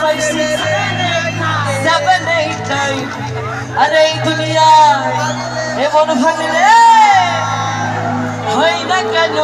5 6 7 8 9 আরে এই দুনিয়ায় এমন ভাঙলে হয় না কেন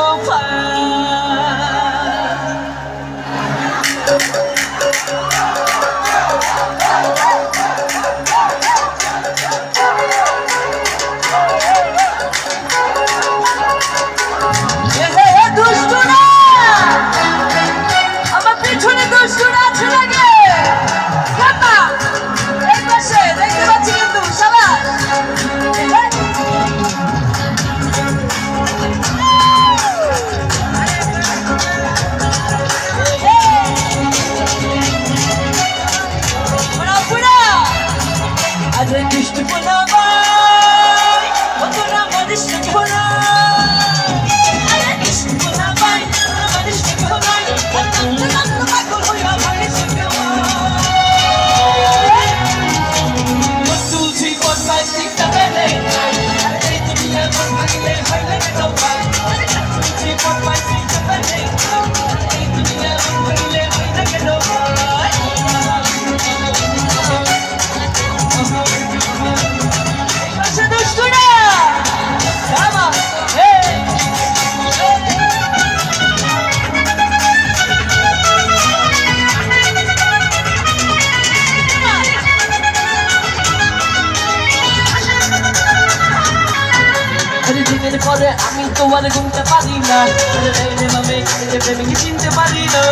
পরে আমি তোমার গুনতে পারি না ভাবে প্রেমিকে চিনতে পারি না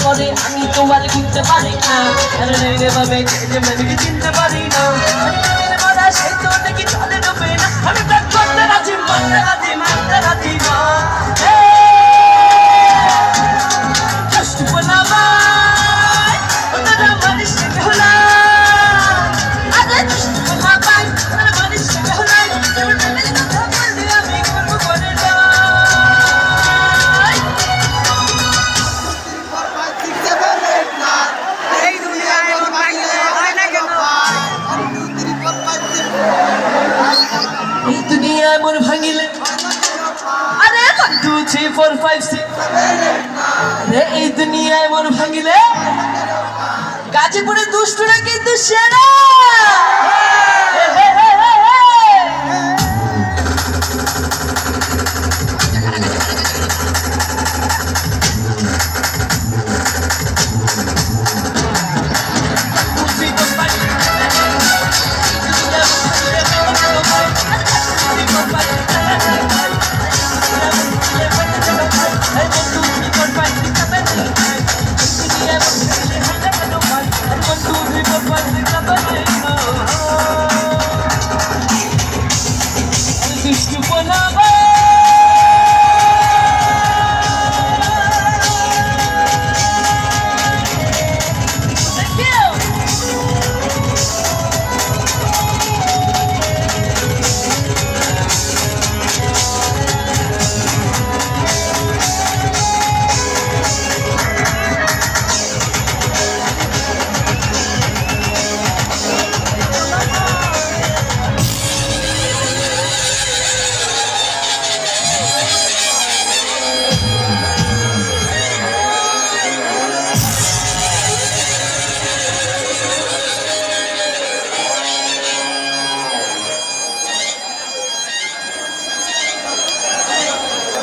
পরে আমি তোমার গুনতে পারি না ভাবে প্রেমিকে চিনতে পারি না সে তো নাকি চলে ডুবে না আমি প্রাণ করতে রাজি মানতে রাজি মানতে রাজি না মন ভাঙিলে আরে 1 2 3 4 5 6 এই দুনিয়ায় মন ভাঙিলে গাজীপুরের দুষ্টুরা কিন্তু সেরা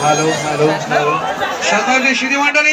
হ্যালো হ্যালো হ্যালো সম্মানিত সুধী মণ্ডলী।